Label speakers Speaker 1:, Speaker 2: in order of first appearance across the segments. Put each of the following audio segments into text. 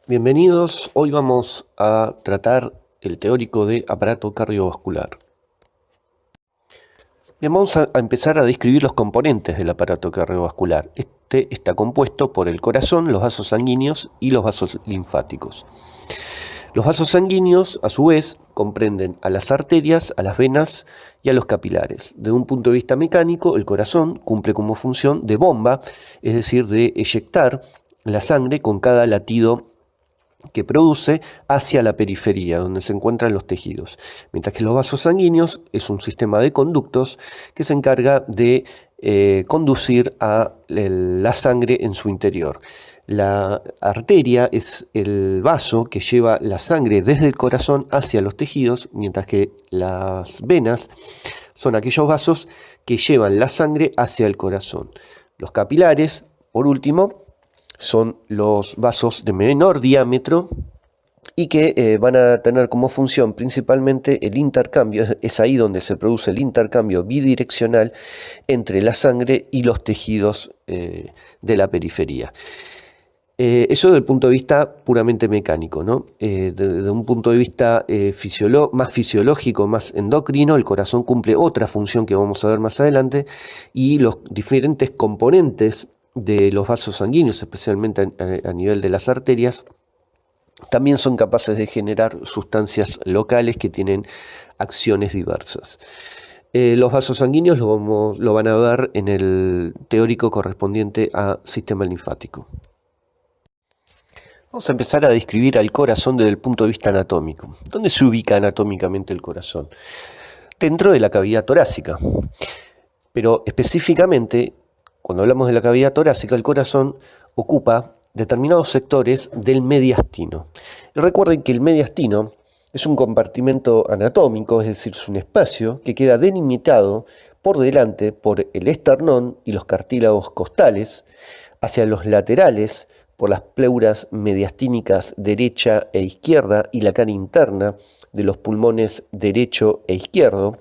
Speaker 1: Bienvenidos, hoy vamos a tratar el teórico de aparato cardiovascular. Bien, vamos a empezar a describir los componentes del aparato cardiovascular. Este está compuesto por el corazón, los vasos sanguíneos y los vasos linfáticos. Los vasos sanguíneos, a su vez, comprenden a las arterias, a las venas y a los capilares. Desde un punto de vista mecánico, el corazón cumple como función de bomba, es decir, de eyectar la sangre con cada latido que produce hacia la periferia, donde se encuentran los tejidos. Mientras que los vasos sanguíneos es un sistema de conductos que se encarga de conducir a la sangre en su interior. La arteria es el vaso que lleva la sangre desde el corazón hacia los tejidos, mientras que las venas son aquellos vasos que llevan la sangre hacia el corazón. Los capilares, por último, son los vasos de menor diámetro y que van a tener como función principalmente el intercambio. Es ahí donde se produce el intercambio bidireccional entre la sangre y los tejidos de la periferia. Eso desde el punto de vista puramente mecánico, ¿no? Desde un punto de vista más fisiológico, más endocrino, el corazón cumple otra función que vamos a ver más adelante, y los diferentes componentes de los vasos sanguíneos, especialmente a nivel de las arterias, también son capaces de generar sustancias locales que tienen acciones diversas. Los vasos sanguíneos lo van a ver en el teórico correspondiente a sistema linfático. Vamos a empezar a describir al corazón desde el punto de vista anatómico. ¿Dónde se ubica anatómicamente el corazón? Dentro de la cavidad torácica. Pero específicamente, cuando hablamos de la cavidad torácica, el corazón ocupa determinados sectores del mediastino. Y recuerden que el mediastino es un compartimento anatómico, es decir, es un espacio que queda delimitado por delante por el esternón y los cartílagos costales, hacia los laterales por las pleuras mediastínicas derecha e izquierda y la cara interna de los pulmones derecho e izquierdo.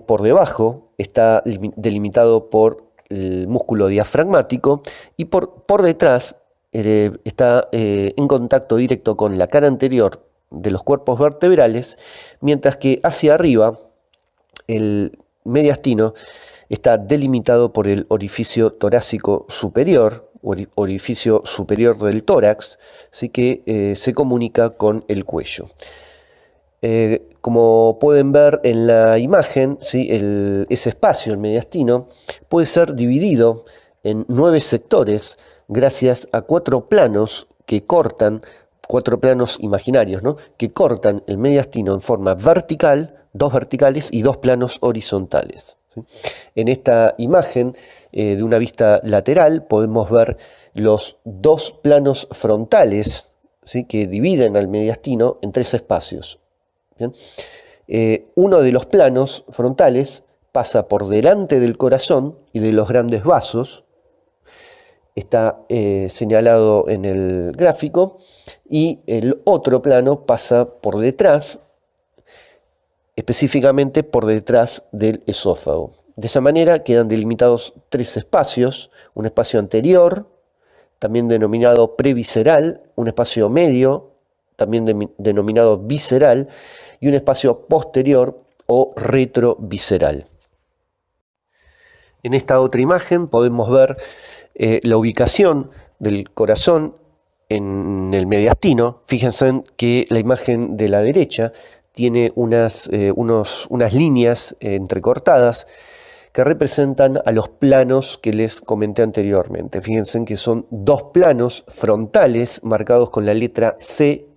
Speaker 1: Por debajo está delimitado por el músculo diafragmático y por detrás está en contacto directo con la cara anterior de los cuerpos vertebrales, mientras que hacia arriba el mediastino está delimitado por el orificio torácico superior, orificio superior del tórax, así que se comunica con el cuello. Como pueden ver en la imagen, ¿sí? Ese espacio, el mediastino, puede ser dividido en 9 sectores gracias a 4 planos que cortan, 4 planos imaginarios, ¿no? Que cortan el mediastino en forma vertical, 2 verticales y 2 planos horizontales. ¿Sí? En esta imagen de una vista lateral podemos ver los 2 planos frontales, ¿sí? Que dividen al mediastino en 3 espacios. ¿Bien? Uno de los planos frontales pasa por delante del corazón y de los grandes vasos, está señalado en el gráfico, y el otro plano pasa por detrás, específicamente por detrás del esófago. De esa manera quedan delimitados 3 espacios: un espacio anterior, también denominado previsceral, un espacio medio, también denominado visceral, y un espacio posterior o retrovisceral. En esta otra imagen podemos ver la ubicación del corazón en el mediastino. Fíjense que la imagen de la derecha tiene unas líneas entrecortadas que representan a los planos que les comenté anteriormente. Fíjense que son 2 planos frontales marcados con la letra C.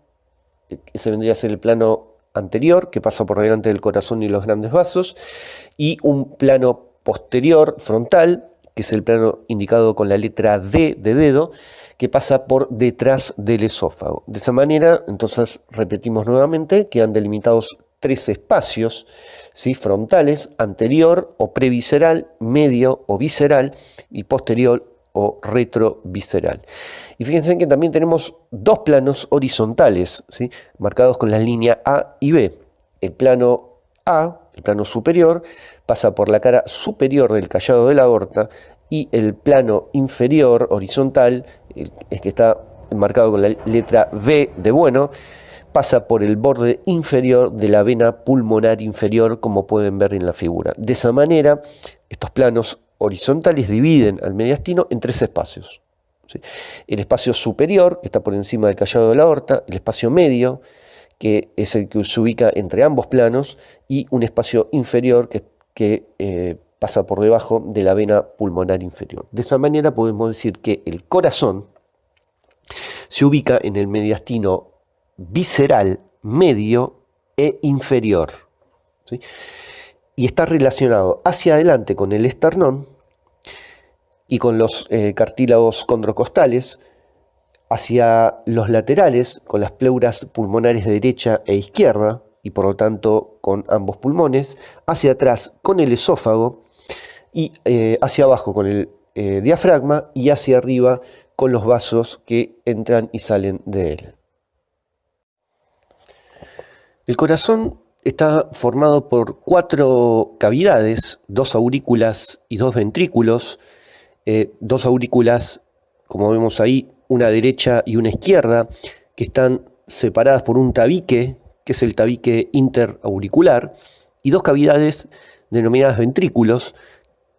Speaker 1: Ese vendría a ser el plano anterior, que pasa por delante del corazón y los grandes vasos, y un plano posterior frontal, que es el plano indicado con la letra D de dedo, que pasa por detrás del esófago. De esa manera, entonces, repetimos nuevamente, quedan delimitados 3 espacios, ¿sí? Frontales, anterior o previsceral, medio o visceral y posterior o retrovisceral. Y fíjense que también tenemos 2 planos horizontales, ¿sí? Marcados con la línea A y B. El plano A, el plano superior, pasa por la cara superior del callado de la aorta, y el plano inferior horizontal, el que está marcado con la letra V de bueno, pasa por el borde inferior de la vena pulmonar inferior, como pueden ver en la figura. De esa manera, estos planos horizontales dividen al mediastino en tres espacios, ¿sí? El espacio superior, que está por encima del callado de la aorta, el espacio medio, que es el que se ubica entre ambos planos, y un espacio inferior que pasa por debajo de la vena pulmonar inferior. De esa manera podemos decir que el corazón se ubica en el mediastino visceral, medio e inferior, ¿sí? Y está relacionado hacia adelante con el esternón y con los cartílagos condrocostales, hacia los laterales con las pleuras pulmonares derecha e izquierda, y por lo tanto con ambos pulmones, hacia atrás con el esófago, y hacia abajo con el diafragma, y hacia arriba con los vasos que entran y salen de él. El corazón está formado por 4 cavidades, 2 aurículas y 2 ventrículos. 2 aurículas, como vemos ahí, una derecha y una izquierda, que están separadas por un tabique, que es el tabique interauricular, y 2 cavidades denominadas ventrículos,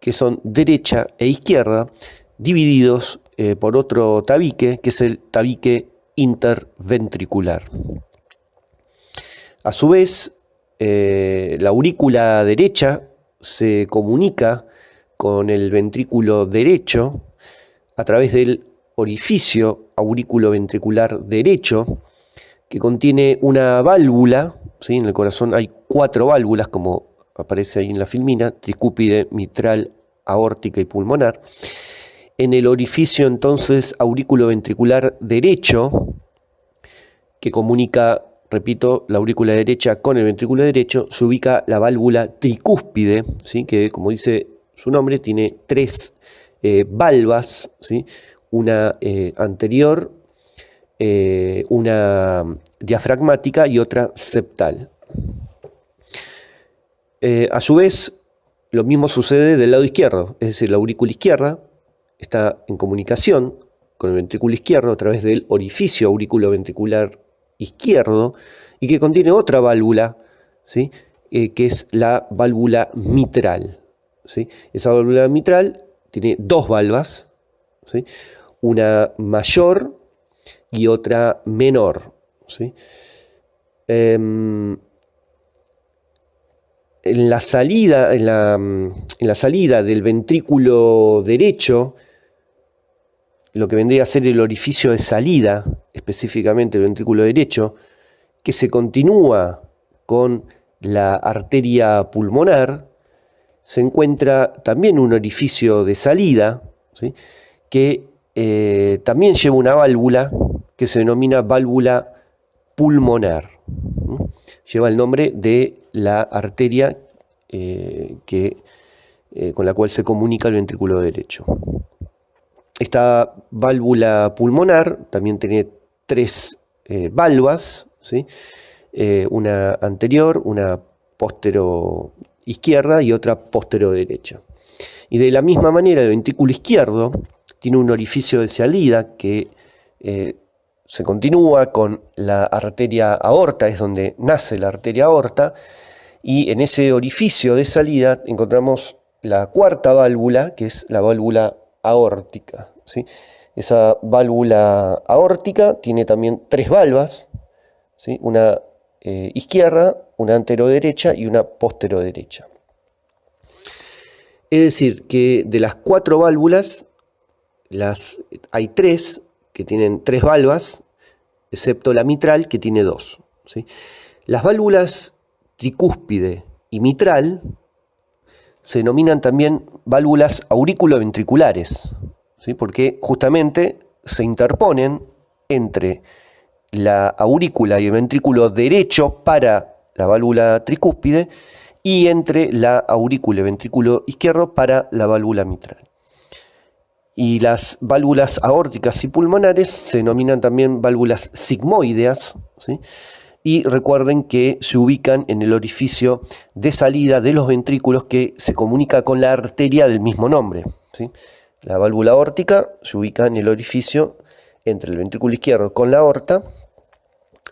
Speaker 1: que son derecha e izquierda, divididos por otro tabique, que es el tabique interventricular. A su vez, la aurícula derecha se comunica con el ventrículo derecho a través del orificio aurículo-ventricular derecho, que contiene una válvula, ¿sí? En el corazón hay 4 válvulas, como aparece ahí en la filmina: tricúpide, mitral, aórtica y pulmonar. En el orificio entonces aurículo-ventricular derecho, que comunica, repito, la aurícula derecha con el ventrículo derecho, se ubica la válvula tricúspide, ¿sí? Que, como dice su nombre, tiene 3 valvas, ¿sí? Una anterior, una diafragmática y otra septal. A su vez, lo mismo sucede del lado izquierdo, es decir, la aurícula izquierda está en comunicación con el ventrículo izquierdo a través del orificio aurículo-ventricular izquierdo, y que contiene otra válvula, ¿sí? Que es la válvula mitral, ¿sí? Esa válvula mitral tiene 2 valvas, ¿sí? Una mayor y otra menor, ¿sí? En la salida del ventrículo derecho, lo que vendría a ser el orificio de salida, específicamente el ventrículo derecho, que se continúa con la arteria pulmonar, se encuentra también un orificio de salida, ¿sí? Que también lleva una válvula que se denomina válvula pulmonar. Lleva el nombre de la arteria con la cual se comunica el ventrículo derecho. Esta válvula pulmonar también tiene 3 valvas, ¿sí? Una anterior, una postero izquierda y otra postero derecha. Y de la misma manera, el ventrículo izquierdo tiene un orificio de salida que se continúa con la arteria aorta, es donde nace la arteria aorta, y en ese orificio de salida encontramos la 4ª válvula, que es la válvula aórtica, ¿sí? Esa válvula aórtica tiene también 3 valvas, ¿sí? Una izquierda, una anteroderecha y una posteroderecha. Es decir, que de las 4 válvulas, hay 3 que tienen 3 valvas, excepto la mitral, que tiene 2, ¿sí? Las válvulas tricúspide y mitral se denominan también válvulas aurículo-ventriculares, ¿sí? Porque justamente se interponen entre la aurícula y el ventrículo derecho para la válvula tricúspide y entre la aurícula y ventrículo izquierdo para la válvula mitral. Y las válvulas aórticas y pulmonares se denominan también válvulas sigmoideas, ¿sí? Y recuerden que se ubican en el orificio de salida de los ventrículos que se comunica con la arteria del mismo nombre, ¿sí? La válvula aórtica se ubica en el orificio entre el ventrículo izquierdo con la aorta,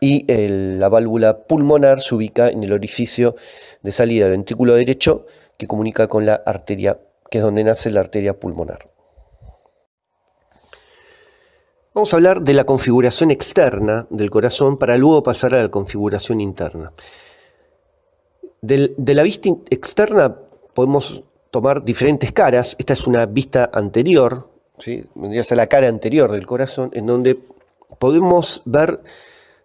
Speaker 1: y la válvula pulmonar se ubica en el orificio de salida del ventrículo derecho que comunica con la arteria, que es donde nace la arteria pulmonar. Vamos a hablar de la configuración externa del corazón para luego pasar a la configuración interna. De la vista externa podemos tomar diferentes caras. Esta es una vista anterior, ¿sí? Vendría a ser la cara anterior del corazón, en donde podemos ver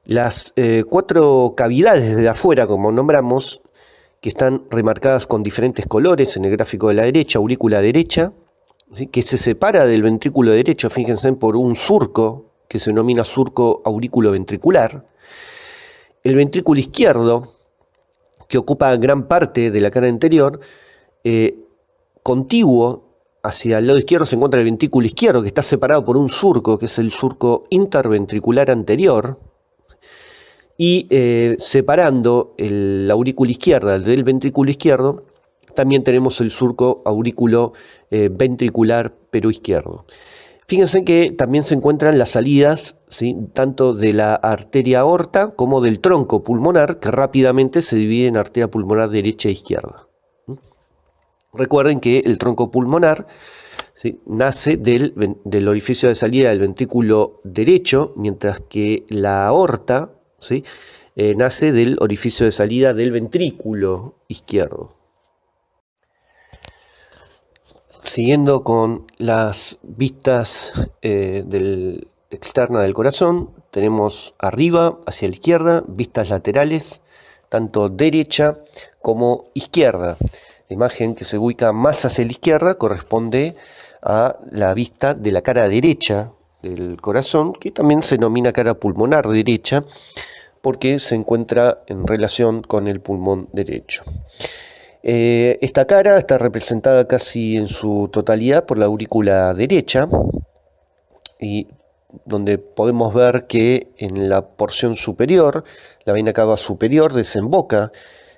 Speaker 1: las 4 cavidades de afuera, como nombramos, que están remarcadas con diferentes colores en el gráfico de la derecha, aurícula derecha, ¿sí? Que se separa del ventrículo derecho, fíjense, por un surco que se denomina surco aurículo-ventricular. El ventrículo izquierdo, que ocupa gran parte de la cara anterior, contiguo hacia el lado izquierdo se encuentra el ventrículo izquierdo, que está separado por un surco, que es el surco interventricular anterior, y separando la aurícula izquierda del ventrículo izquierdo, también tenemos el surco aurículo ventricular peroizquierdo. Fíjense que también se encuentran las salidas, ¿sí?, tanto de la arteria aorta como del tronco pulmonar, que rápidamente se divide en arteria pulmonar derecha e izquierda. Recuerden que el tronco pulmonar, ¿sí?, nace del orificio de salida del ventrículo derecho, mientras que la aorta, ¿sí?, nace del orificio de salida del ventrículo izquierdo. Siguiendo con las vistas externas del corazón, tenemos arriba, hacia la izquierda, vistas laterales, tanto derecha como izquierda. La imagen que se ubica más hacia la izquierda corresponde a la vista de la cara derecha del corazón, que también se denomina cara pulmonar derecha, porque se encuentra en relación con el pulmón derecho. Esta cara está representada casi en su totalidad por la aurícula derecha, y donde podemos ver que en la porción superior, la vena cava superior desemboca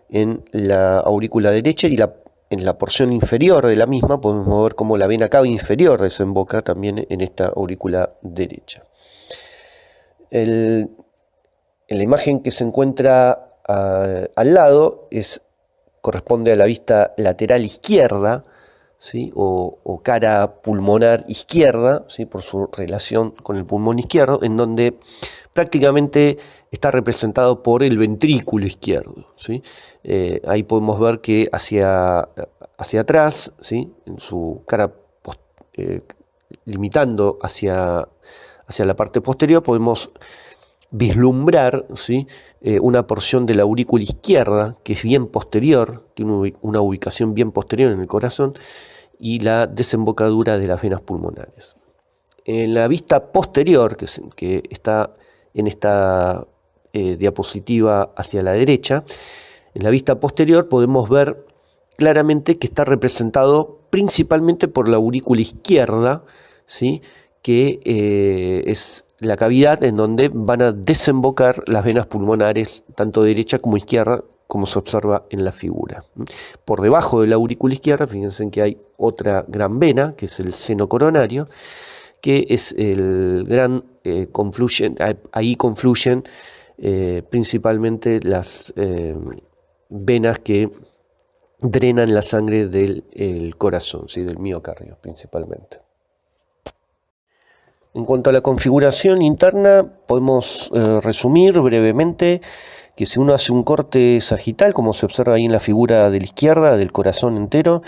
Speaker 1: en la aurícula derecha, y en la porción inferior de la misma podemos ver cómo la vena cava inferior desemboca también en esta aurícula derecha. En la imagen que se encuentra al lado corresponde a la vista lateral izquierda, ¿sí?, o cara pulmonar izquierda, ¿sí?, por su relación con el pulmón izquierdo, en donde prácticamente está representado por el ventrículo izquierdo, ¿sí? Ahí podemos ver que hacia atrás, ¿sí?, en su cara limitando hacia la parte posterior, podemos vislumbrar, ¿sí?, una porción de la aurícula izquierda que es bien posterior, tiene una ubicación bien posterior en el corazón, y la desembocadura de las venas pulmonares. En la vista posterior, que está en esta diapositiva hacia la derecha, en la vista posterior podemos ver claramente que está representado principalmente por la aurícula izquierda, ¿sí?, que es la cavidad en donde van a desembocar las venas pulmonares, tanto derecha como izquierda, como se observa en la figura. Por debajo de la aurícula izquierda, fíjense que hay otra gran vena, que es el seno coronario, que es el gran ahí confluyen principalmente las venas que drenan la sangre del corazón, ¿sí?, del miocardio principalmente. En cuanto a la configuración interna, podemos resumir brevemente que si uno hace un corte sagital, como se observa ahí en la figura de la izquierda, del corazón entero,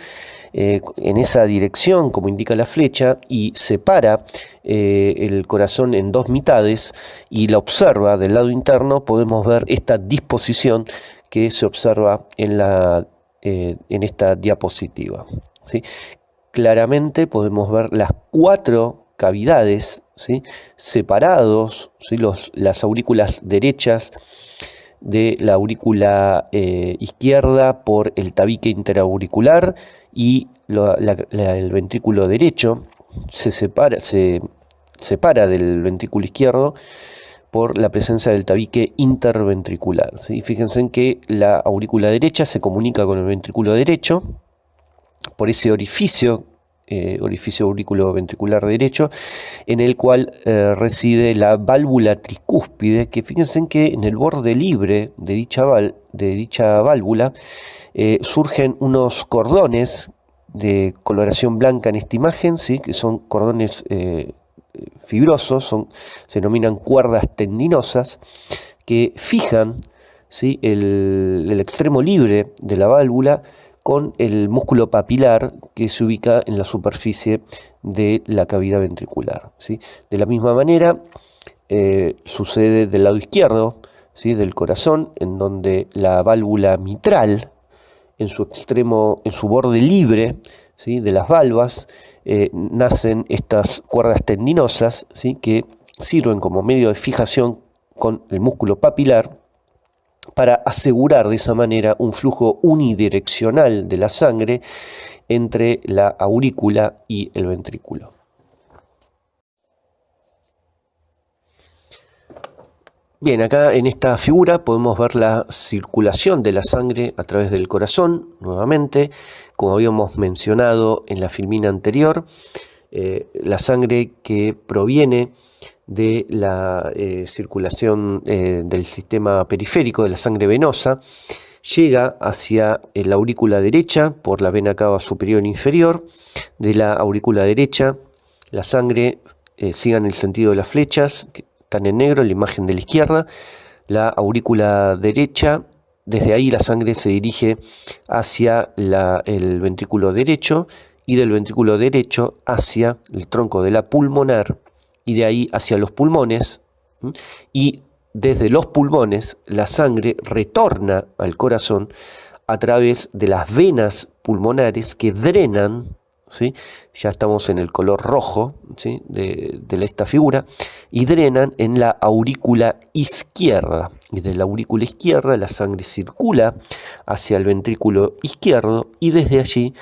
Speaker 1: en esa dirección, como indica la flecha, y separa el corazón en 2 mitades y la observa del lado interno, podemos ver esta disposición que se observa en esta diapositiva, ¿sí? Claramente podemos ver las 4 cavidades, ¿sí?, separados, ¿sí?, las aurículas derechas de la aurícula izquierda por el tabique interauricular, y el ventrículo derecho se separa del ventrículo izquierdo por la presencia del tabique interventricular, ¿sí? Fíjense en que la aurícula derecha se comunica con el ventrículo derecho por ese orificio orificio aurículo-ventricular derecho, en el cual reside la válvula tricúspide, que fíjense en que en el borde libre de dicha válvula surgen unos cordones de coloración blanca en esta imagen, ¿sí? Que son cordones fibrosos, se denominan cuerdas tendinosas, que fijan, ¿sí?, el extremo libre de la válvula con el músculo papilar que se ubica en la superficie de la cavidad ventricular, ¿sí? De la misma manera sucede del lado izquierdo, ¿sí?, del corazón, en donde la válvula mitral, en su extremo, en su borde libre, ¿sí?, de las valvas, nacen estas cuerdas tendinosas, ¿sí?, que sirven como medio de fijación con el músculo papilar para asegurar de esa manera un flujo unidireccional de la sangre entre la aurícula y el ventrículo. Bien, acá en esta figura podemos ver la circulación de la sangre a través del corazón, nuevamente, como habíamos mencionado en la filmina anterior, la sangre que proviene de la circulación del sistema periférico, de la sangre venosa, llega hacia la aurícula derecha por la vena cava superior e inferior. De la aurícula derecha, la sangre sigue en el sentido de las flechas, que están en negro en la imagen de la izquierda. La aurícula derecha, desde ahí la sangre se dirige hacia el ventrículo derecho, y del ventrículo derecho hacia el tronco de la pulmonar, y de ahí hacia los pulmones, y desde los pulmones la sangre retorna al corazón a través de las venas pulmonares que drenan, ¿sí?, ya estamos en el color rojo, ¿sí?, de esta figura, y drenan en la aurícula izquierda. Y de la aurícula izquierda la sangre circula hacia el ventrículo izquierdo, y desde allí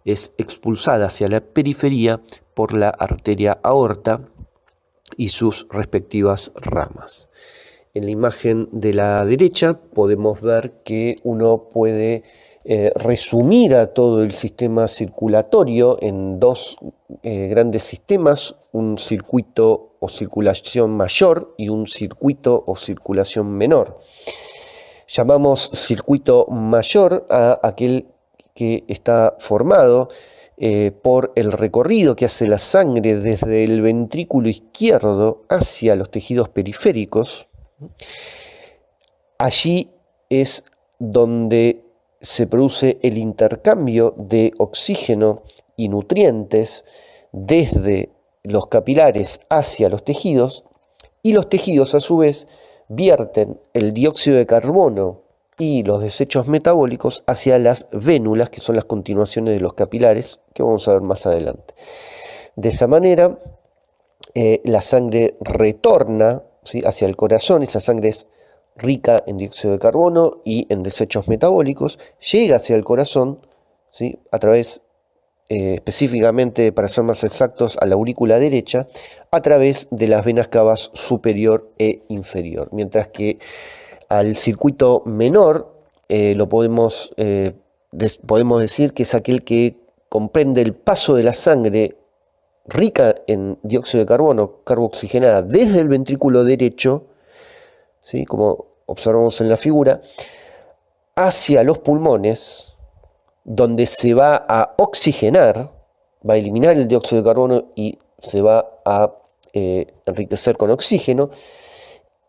Speaker 1: es expulsada hacia la periferia por la arteria aorta y sus respectivas ramas. En la imagen de la derecha podemos ver que uno puede resumir a todo el sistema circulatorio en dos grandes sistemas: un circuito o circulación mayor y un circuito o circulación menor. Llamamos circuito mayor a aquel que está formado por el recorrido que hace la sangre desde el ventrículo izquierdo hacia los tejidos periféricos. Allí es donde se produce el intercambio de oxígeno y nutrientes desde los capilares hacia los tejidos, y los tejidos a su vez vierten el dióxido de carbono y los desechos metabólicos hacia las vénulas, que son las continuaciones de los capilares, que vamos a ver más adelante. De esa manera, la sangre retorna, ¿sí?, hacia el corazón. Esa sangre es rica en dióxido de carbono y en desechos metabólicos, llega hacia el corazón, ¿sí?, a través, específicamente, para ser más exactos, a la aurícula derecha, a través de las venas cavas superior e inferior, mientras que al circuito menor lo podemos decir que es aquel que comprende el paso de la sangre rica en dióxido de carbono, carbooxigenada, desde el ventrículo derecho, ¿sí?, como observamos en la figura, hacia los pulmones, donde se va a oxigenar, va a eliminar el dióxido de carbono y se va a enriquecer con oxígeno,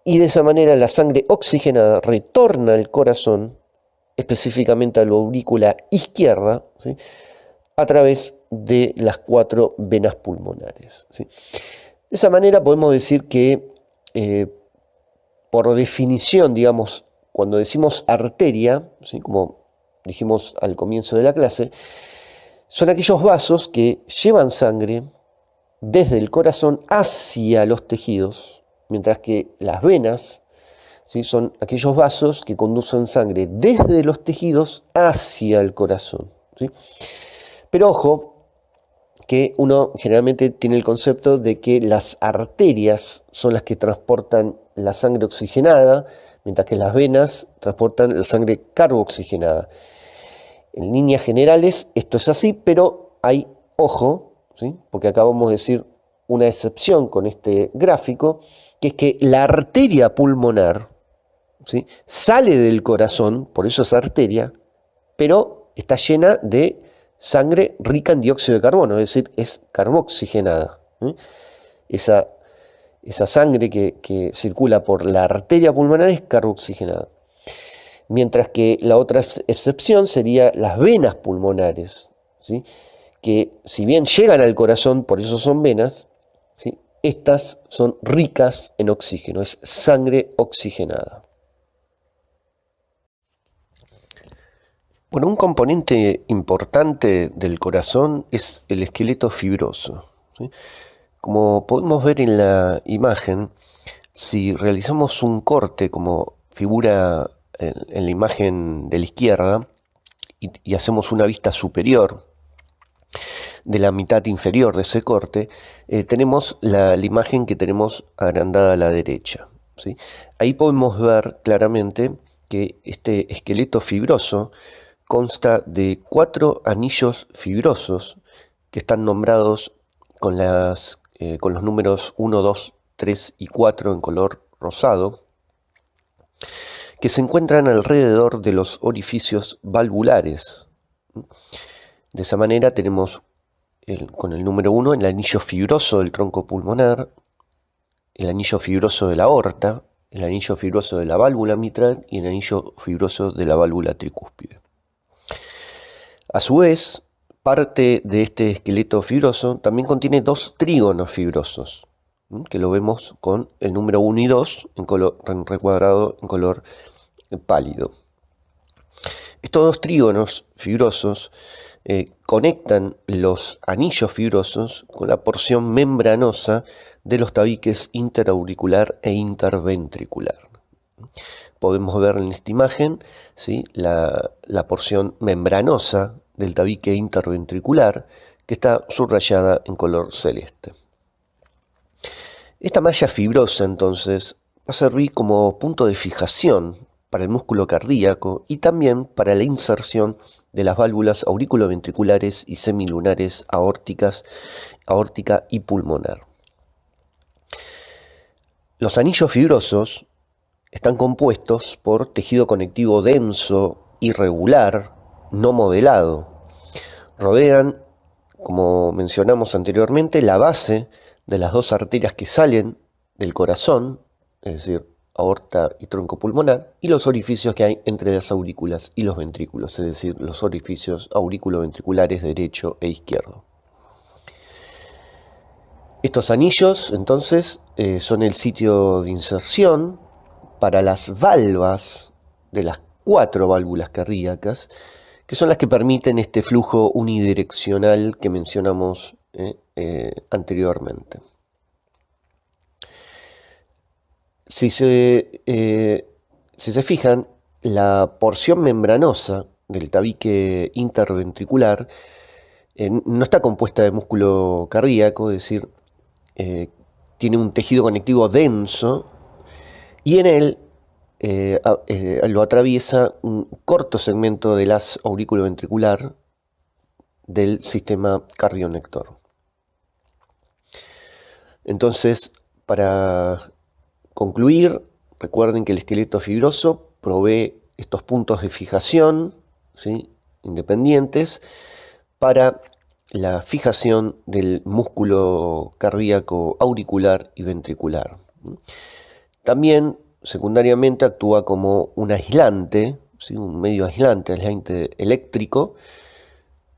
Speaker 1: y de esa manera la sangre oxigenada retorna al corazón, específicamente a la aurícula izquierda, ¿sí?, a través de las 4 venas pulmonares, ¿sí? De esa manera podemos decir que, por definición, digamos, cuando decimos arteria, ¿sí?, como dijimos al comienzo de la clase, son aquellos vasos que llevan sangre desde el corazón hacia los tejidos, mientras que las venas, ¿sí?, son aquellos vasos que conducen sangre desde los tejidos hacia el corazón, ¿sí? Pero ojo, que uno generalmente tiene el concepto de que las arterias son las que transportan la sangre oxigenada, mientras que las venas transportan la sangre carbooxigenada. En líneas generales esto es así, pero hay, ojo, ¿sí? Porque acabamos de decir una excepción con este gráfico, que es que la arteria pulmonar, ¿sí?, sale del corazón, por eso es arteria, pero está llena de sangre rica en dióxido de carbono, es decir, es carboxigenada. Esa sangre que circula por la arteria pulmonar es carboxigenada. Mientras que la otra excepción sería las venas pulmonares, ¿sí?, que si bien llegan al corazón, por eso son venas, ¿sí?, estas son ricas en oxígeno, es sangre oxigenada. Bueno, un componente importante del corazón es el esqueleto fibroso, ¿sí? Como podemos ver en la imagen, si realizamos un corte como figura en la imagen de la izquierda y hacemos una vista superior de la mitad inferior de ese corte, tenemos la imagen que tenemos agrandada a la derecha, ¿sí? Ahí podemos ver claramente que este esqueleto fibroso consta de 4 anillos fibrosos que están nombrados con los números 1, 2, 3 y 4 en color rosado, que se encuentran alrededor de los orificios valvulares. De esa manera tenemos con el número 1 el anillo fibroso del tronco pulmonar, el anillo fibroso de la aorta, el anillo fibroso de la válvula mitral y el anillo fibroso de la válvula tricúspide. A su vez, parte de este esqueleto fibroso también contiene 2 trígonos fibrosos, que lo vemos con el número 1 y 2 en recuadrado en color pálido. Estos 2 trígonos fibrosos conectan los anillos fibrosos con la porción membranosa de los tabiques interauricular e interventricular. Podemos ver en esta imagen, ¿sí?, la porción membranosa del tabique interventricular, que está subrayada en color celeste. Esta malla fibrosa, entonces, va a servir como punto de fijación para el músculo cardíaco y también para la inserción de las válvulas auriculoventriculares y semilunares aórtica y pulmonar. Los anillos fibrosos están compuestos por tejido conectivo denso, irregular, no modelado. Rodean, como mencionamos anteriormente, la base de las 2 arterias que salen del corazón, es decir, aorta y tronco pulmonar, y los orificios que hay entre las aurículas y los ventrículos, es decir, los orificios auriculoventriculares derecho e izquierdo. Estos anillos, entonces, son el sitio de inserción para las valvas de las 4 válvulas cardíacas, que son las que permiten este flujo unidireccional que mencionamos anteriormente. Si se fijan, la porción membranosa del tabique interventricular no está compuesta de músculo cardíaco, es decir, tiene un tejido conectivo denso y en él lo atraviesa un corto segmento del haz auriculoventricular del sistema cardionector. Entonces, para concluir, recuerden que el esqueleto fibroso provee estos puntos de fijación, ¿sí?, independientes para la fijación del músculo cardíaco auricular y ventricular. También, secundariamente, actúa como un aislante, ¿sí?, un medio aislante eléctrico,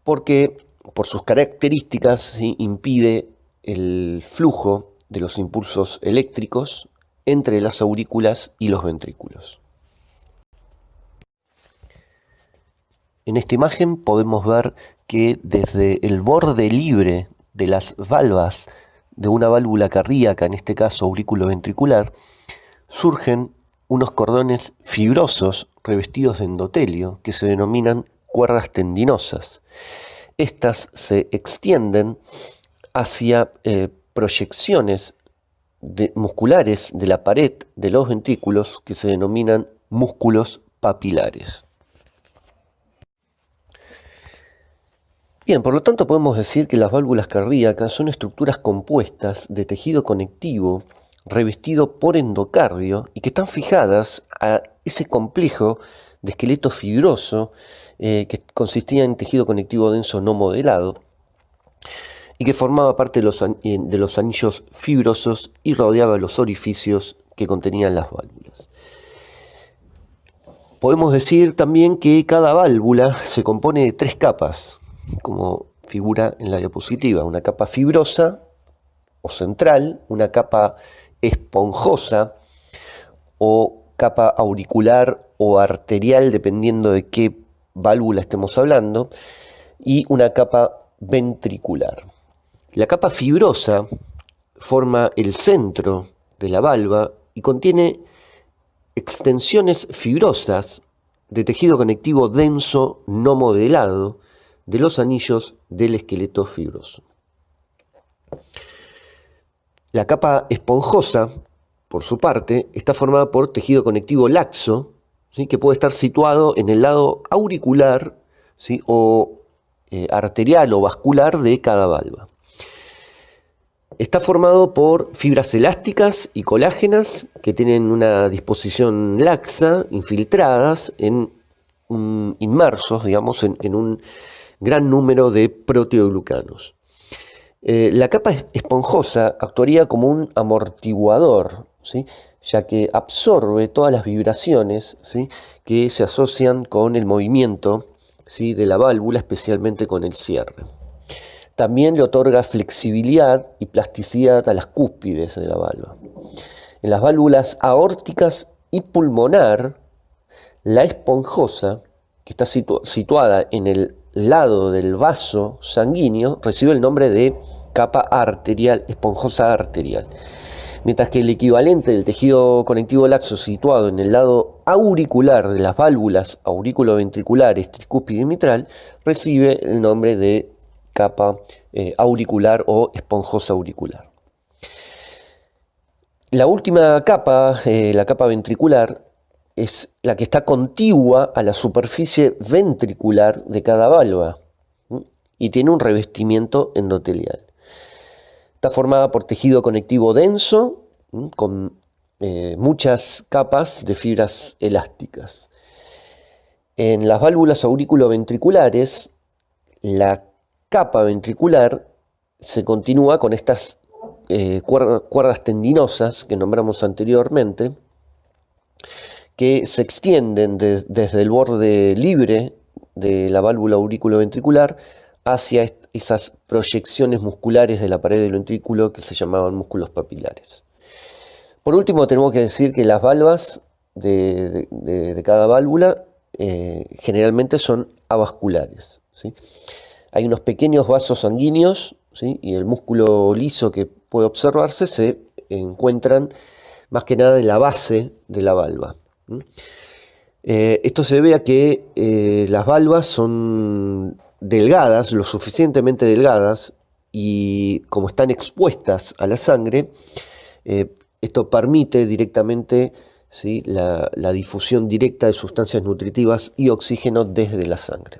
Speaker 1: porque por sus características, ¿sí?, impide el flujo de los impulsos eléctricos entre las aurículas y los ventrículos. En esta imagen podemos ver que desde el borde libre de las valvas de una válvula cardíaca, en este caso auriculoventricular, surgen unos cordones fibrosos revestidos de endotelio que se denominan cuerdas tendinosas. Estas se extienden hacia proyecciones musculares de la pared de los ventrículos que se denominan músculos papilares. Bien, por lo tanto podemos decir que las válvulas cardíacas son estructuras compuestas de tejido conectivo revestido por endocardio y que están fijadas a ese complejo de esqueleto fibroso que consistía en tejido conectivo denso no modelado y que formaba parte de los anillos fibrosos y rodeaba los orificios que contenían las válvulas. Podemos decir también que cada válvula se compone de 3 capas, como figura en la diapositiva: una capa fibrosa o central, una capa esponjosa o capa auricular o arterial, dependiendo de qué válvula estemos hablando, y una capa ventricular. La capa fibrosa forma el centro de la valva y contiene extensiones fibrosas de tejido conectivo denso no modelado de los anillos del esqueleto fibroso. La capa esponjosa, por su parte, está formada por tejido conectivo laxo, ¿sí?, que puede estar situado en el lado auricular, ¿sí?, o arterial o vascular de cada valva. Está formado por fibras elásticas y colágenas que tienen una disposición laxa, infiltradas, inmersos, digamos, en un gran número de proteoglucanos. La capa esponjosa actuaría como un amortiguador, ¿sí?, ya que absorbe todas las vibraciones, ¿sí?, que se asocian con el movimiento, ¿sí?, de la válvula, especialmente con el cierre. También le otorga flexibilidad y plasticidad a las cúspides de la valva. En las válvulas aórticas y pulmonar, la esponjosa, que está situada en el lado del vaso sanguíneo, recibe el nombre de capa arterial, esponjosa arterial. Mientras que el equivalente del tejido conectivo laxo situado en el lado auricular de las válvulas auriculoventriculares, tricúspide y mitral, recibe el nombre de capa auricular o esponjosa auricular. La última capa, la capa ventricular, es la que está contigua a la superficie ventricular de cada valva, ¿sí?, y tiene un revestimiento endotelial. Está formada por tejido conectivo denso, ¿sí?, con muchas capas de fibras elásticas. En las válvulas auriculoventriculares, la capa ventricular se continúa con estas cuerdas tendinosas que nombramos anteriormente, que se extienden desde el borde libre de la válvula auriculoventricular hacia esas proyecciones musculares de la pared del ventrículo que se llamaban músculos papilares. Por último, tenemos que decir que las valvas de cada válvula generalmente son avasculares, ¿sí? Hay unos pequeños vasos sanguíneos, ¿sí?, y el músculo liso que puede observarse se encuentran más que nada en la base de la valva. Esto se debe a que las valvas son delgadas, lo suficientemente delgadas, y como están expuestas a la sangre, esto permite directamente, ¿sí?, la difusión directa de sustancias nutritivas y oxígeno desde la sangre.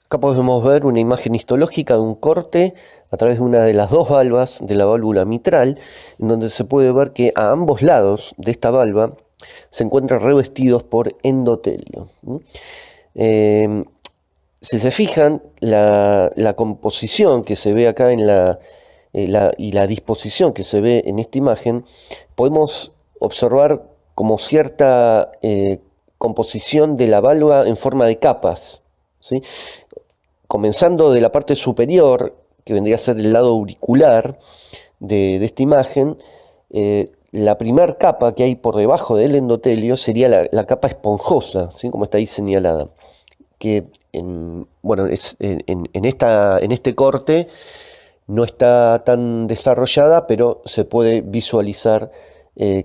Speaker 1: Acá podemos ver una imagen histológica de un corte a través de una de las 2 valvas de la válvula mitral, en donde se puede ver que a ambos lados de esta valva se encuentran revestidos por endotelio. Si se fijan, la composición que se ve acá y la disposición que se ve en esta imagen, podemos observar como cierta composición de la valva en forma de capas, ¿sí? Comenzando de la parte superior, que vendría a ser el lado auricular de esta imagen, la primera capa que hay por debajo del endotelio sería la capa esponjosa, ¿sí?, como está ahí señalada, que en este corte no está tan desarrollada, pero se puede visualizar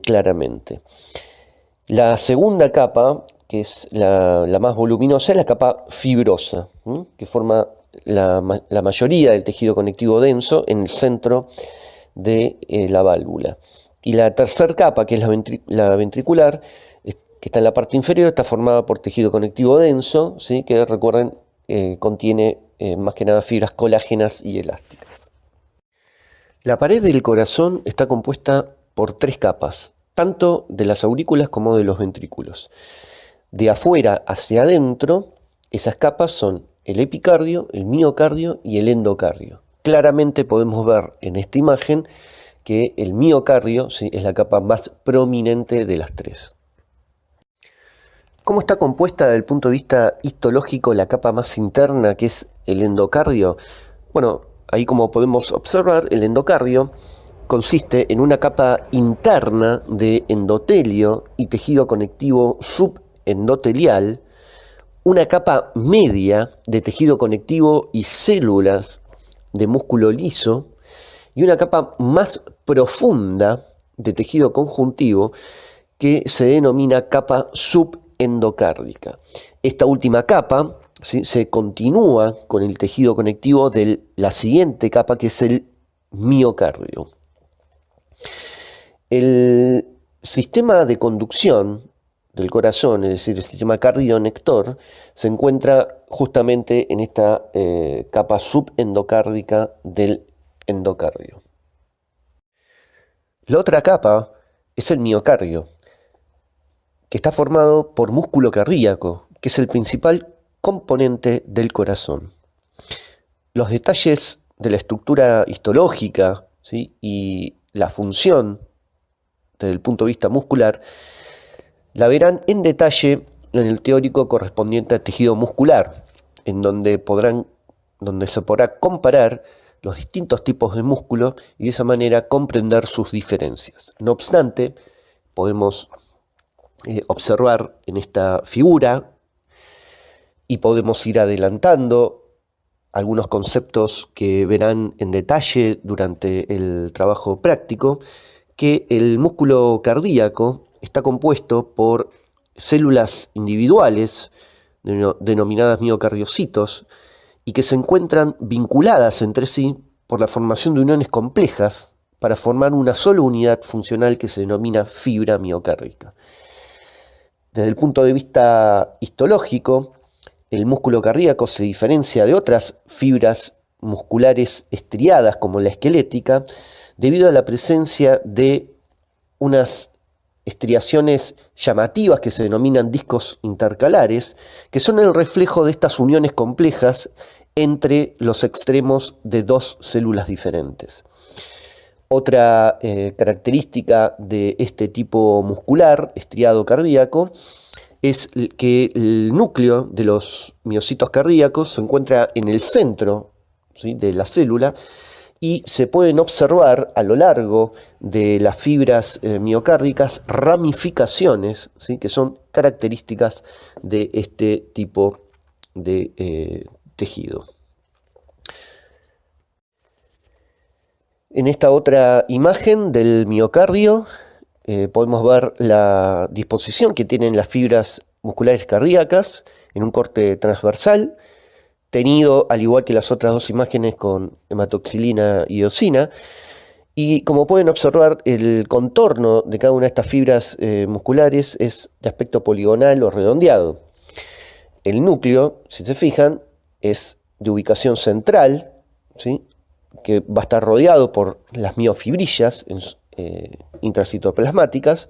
Speaker 1: claramente. La segunda capa, que es la más voluminosa, es la capa fibrosa, ¿sí?, que forma la mayoría del tejido conectivo denso en el centro de la válvula. Y la tercera capa, que es la ventricular, que está en la parte inferior, está formada por tejido conectivo denso, ¿sí?, que recuerden contiene más que nada fibras colágenas y elásticas. La pared del corazón está compuesta por 3 capas, tanto de las aurículas como de los ventrículos. De afuera hacia adentro, esas capas son el epicardio, el miocardio y el endocardio. Claramente podemos ver en esta imagen que el miocardio, ¿sí?, es la capa más prominente de las 3. ¿Cómo está compuesta desde el punto de vista histológico la capa más interna, que es el endocardio? Bueno, ahí como podemos observar, el endocardio consiste en una capa interna de endotelio y tejido conectivo subendotelial, una capa media de tejido conectivo y células de músculo liso y una capa más profunda de tejido conjuntivo que se denomina capa subendocárdica. Esta última capa, ¿sí?, se continúa con el tejido conectivo de la siguiente capa, que es el miocardio. El sistema de conducción del corazón, es decir, el sistema cardionector, se encuentra justamente en esta capa subendocárdica del endocardio. La otra capa es el miocardio, que está formado por músculo cardíaco, que es el principal componente del corazón. Los detalles de la estructura histológica, ¿sí?, y la función desde el punto de vista muscular la verán en detalle en el teórico correspondiente al tejido muscular, en donde se podrá comparar los distintos tipos de músculo y de esa manera comprender sus diferencias. No obstante, podemos observar en esta figura y podemos ir adelantando algunos conceptos que verán en detalle durante el trabajo práctico, que el músculo cardíaco está compuesto por células individuales denominadas miocardiocitos y que se encuentran vinculadas entre sí por la formación de uniones complejas para formar una sola unidad funcional que se denomina fibra miocárdica. Desde el punto de vista histológico, el músculo cardíaco se diferencia de otras fibras musculares estriadas como la esquelética debido a la presencia de unas estriaciones llamativas que se denominan discos intercalares, que son el reflejo de estas uniones complejas entre los extremos de 2 células diferentes. Otra característica de este tipo muscular estriado cardíaco es que el núcleo de los miocitos cardíacos se encuentra en el centro, ¿sí?, de la célula, y se pueden observar a lo largo de las fibras miocárdicas ramificaciones, ¿sí?, que son características de este tipo de tejido. En esta otra imagen del miocardio podemos ver la disposición que tienen las fibras musculares cardíacas en un corte transversal, teñido al igual que las otras 2 imágenes con hematoxilina y eosina, y como pueden observar, el contorno de cada una de estas fibras musculares es de aspecto poligonal o redondeado. El núcleo, si se fijan, es de ubicación central, ¿sí?, que va a estar rodeado por las miofibrillas intracitoplasmáticas,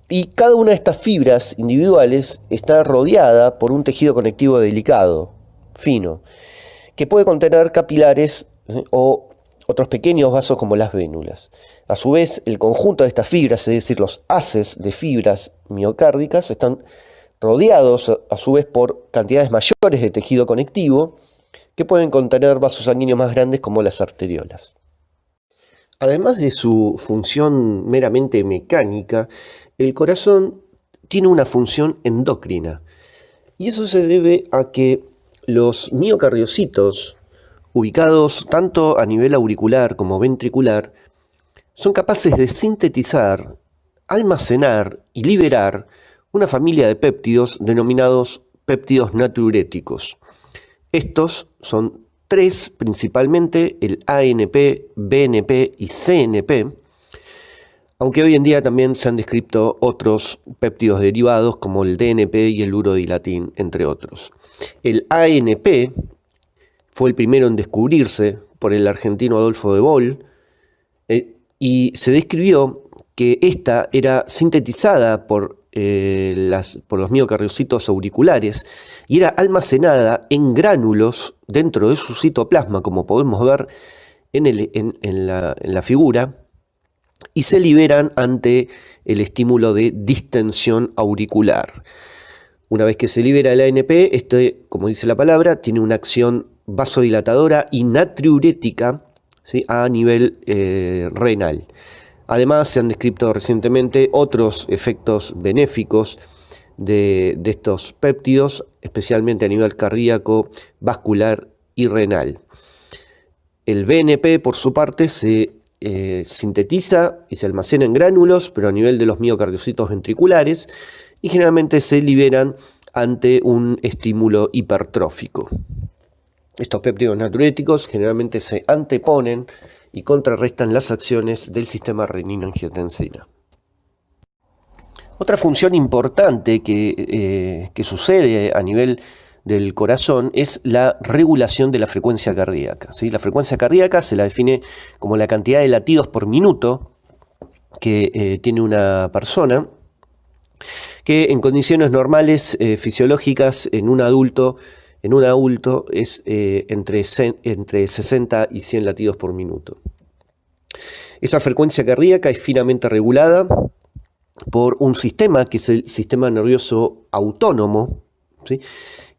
Speaker 1: y cada una de estas fibras individuales está rodeada por un tejido conectivo delicado, fino, que puede contener capilares o otros pequeños vasos como las vénulas. A su vez, el conjunto de estas fibras, es decir, los haces de fibras miocárdicas, están rodeados a su vez por cantidades mayores de tejido conectivo que pueden contener vasos sanguíneos más grandes como las arteriolas. Además de su función meramente mecánica, el corazón tiene una función endocrina, y eso se debe a que los miocardiocitos, ubicados tanto a nivel auricular como ventricular, son capaces de sintetizar, almacenar y liberar una familia de péptidos denominados péptidos natriuréticos. Estos son 3 principalmente, el ANP, BNP y CNP, aunque hoy en día también se han descrito otros péptidos derivados como el DNP y el urodilatín, entre otros. El ANP fue el primero en descubrirse por el argentino Adolfo de Boll, y se describió que esta era sintetizada por los miocardiocitos auriculares y era almacenada en gránulos dentro de su citoplasma, como podemos ver en la figura, y se liberan ante el estímulo de distensión auricular. Una vez que se libera el ANP, como dice la palabra, tiene una acción vasodilatadora y natriurética, ¿sí?, a nivel renal. Además, se han descrito recientemente otros efectos benéficos de estos péptidos, especialmente a nivel cardíaco, vascular y renal. El BNP, por su parte, se sintetiza y se almacena en gránulos, pero a nivel de los miocardiocitos ventriculares, y generalmente se liberan ante un estímulo hipertrófico. Estos péptidos natriuréticos generalmente se anteponen y contrarrestan las acciones del sistema renina-angiotensina. Otra función importante que sucede a nivel del corazón es la regulación de la frecuencia cardíaca, ¿sí? La frecuencia cardíaca se la define como la cantidad de latidos por minuto que tiene una persona, que en condiciones normales fisiológicas en un adulto es entre 60 y 100 latidos por minuto. Esa frecuencia cardíaca es finamente regulada por un sistema que es el sistema nervioso autónomo, ¿sí?,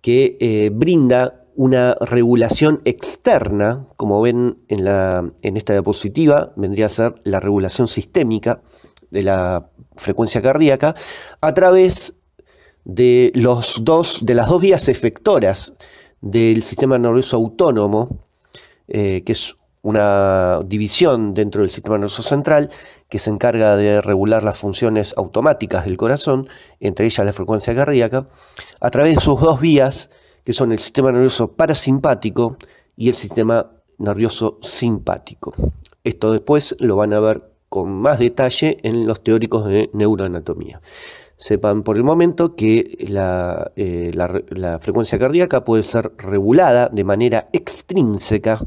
Speaker 1: que brinda una regulación externa, como ven en esta diapositiva, vendría a ser la regulación sistémica de la frecuencia cardíaca a través de las dos vías efectoras del sistema nervioso autónomo, que es una división dentro del sistema nervioso central que se encarga de regular las funciones automáticas del corazón, entre ellas la frecuencia cardíaca, a través de sus dos vías, que son el sistema nervioso parasimpático y el sistema nervioso simpático. Esto después lo van a ver con más detalle en los teóricos de neuroanatomía. Sepan por el momento que la frecuencia cardíaca puede ser regulada de manera extrínseca,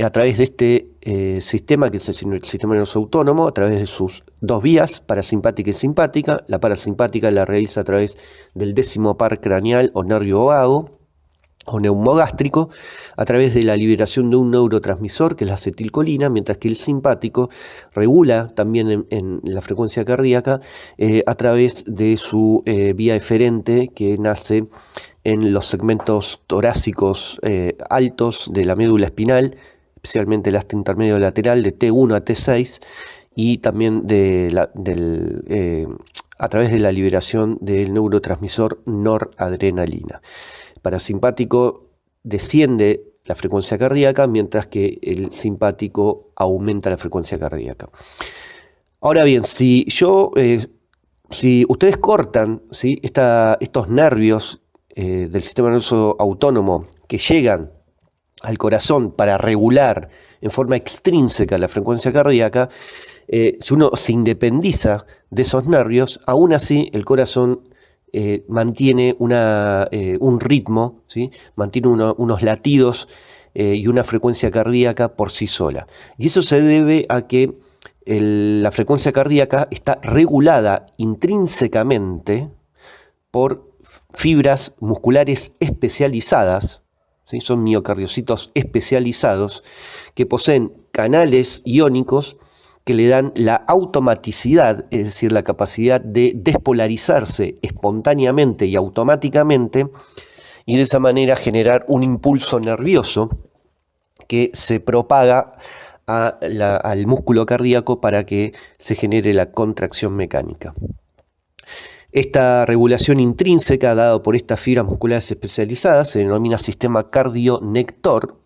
Speaker 1: a través de este sistema, que es el sistema nervioso autónomo, a través de sus dos vías, parasimpática y simpática. La parasimpática la realiza a través del 10º par craneal o nervio vago o neumogástrico, a través de la liberación de un neurotransmisor, que es la acetilcolina, mientras que el simpático regula también en la frecuencia cardíaca a través de su vía eferente, que nace en los segmentos torácicos altos de la médula espinal, especialmente el asta intermedio lateral de T1 a T6, y también a través de la liberación del neurotransmisor noradrenalina. Parasimpático desciende la frecuencia cardíaca, mientras que el simpático aumenta la frecuencia cardíaca. Ahora bien, si ustedes cortan, ¿sí?, estos nervios del sistema nervioso autónomo que llegan al corazón para regular en forma extrínseca la frecuencia cardíaca, si uno se independiza de esos nervios, aún así el corazón mantiene un ritmo, ¿sí?, mantiene unos latidos y una frecuencia cardíaca por sí sola. Y eso se debe a que la frecuencia cardíaca está regulada intrínsecamente por fibras musculares especializadas, ¿sí?, son miocardiocitos especializados que poseen canales iónicos que le dan la automaticidad, es decir, la capacidad de despolarizarse espontáneamente y automáticamente, y de esa manera generar un impulso nervioso que se propaga al músculo cardíaco para que se genere la contracción mecánica. Esta regulación intrínseca dada por estas fibras musculares especializadas se denomina sistema cardionector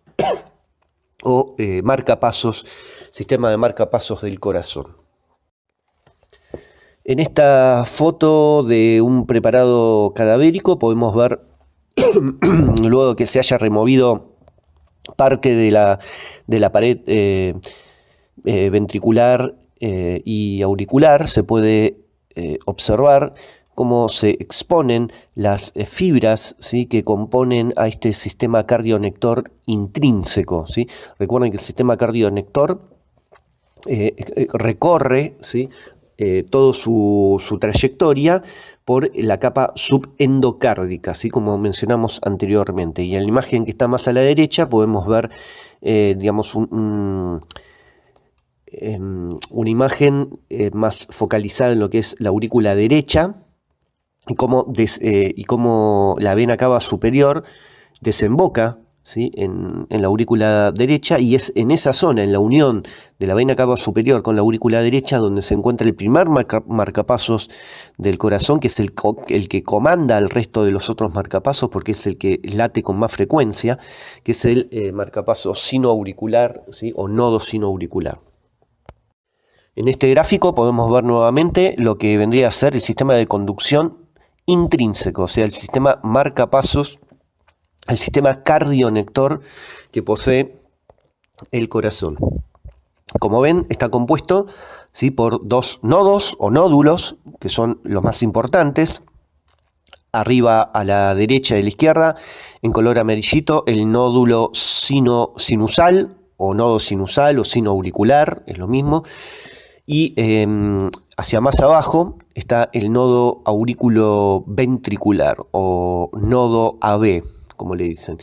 Speaker 1: o marcapasos, sistema de marcapasos del corazón. En esta foto de un preparado cadavérico podemos ver, luego que se haya removido parte de la pared ventricular y auricular se puede observar cómo se exponen las fibras, ¿sí?, que componen a este sistema cardionector intrínseco, ¿sí? Recuerden que el sistema cardionector recorre, ¿sí?, toda su trayectoria por la capa subendocárdica, ¿sí?, como mencionamos anteriormente. Y en la imagen que está más a la derecha podemos ver, digamos, una imagen más focalizada en lo que es la aurícula derecha y cómo la vena cava superior desemboca, ¿sí?, en la aurícula derecha, y es en esa zona, en la unión de la vena cava superior con la aurícula derecha, donde se encuentra el primer marcapasos del corazón, que es el que comanda al resto de los otros marcapasos, porque es el que late con más frecuencia, que es el marcapaso sinoauricular, ¿sí?, o nodo sinoauricular. En este gráfico podemos ver nuevamente lo que vendría a ser el sistema de conducción intrínseco, o sea, el sistema marcapasos, el sistema cardionector que posee el corazón. Como ven, está compuesto, ¿sí?, por dos nodos o nódulos, que son los más importantes. Arriba a la derecha y a la izquierda, en color amarillito, el nódulo sinusal o nodo sinusal o sinoauricular, es lo mismo. Y hacia más abajo está el nodo aurículo-ventricular o nodo AB, como le dicen.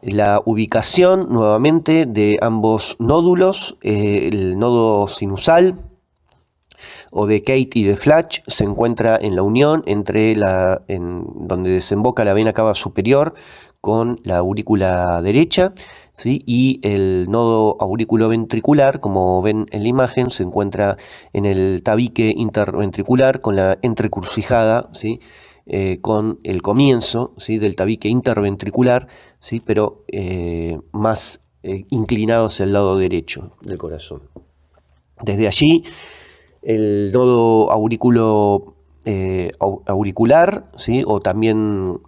Speaker 1: La ubicación nuevamente de ambos nódulos, el nodo sinusal o de Kate y de Flach se encuentra en la unión entre donde desemboca la vena cava superior con la aurícula derecha, ¿sí?, y el nodo aurículo-ventricular, como ven en la imagen, se encuentra en el tabique interventricular con la entrecrucijada, ¿sí?, con el comienzo, ¿sí?, del tabique interventricular, ¿sí?, pero más inclinado hacia el lado derecho del corazón. Desde allí, el nodo auricular, ¿sí?, o también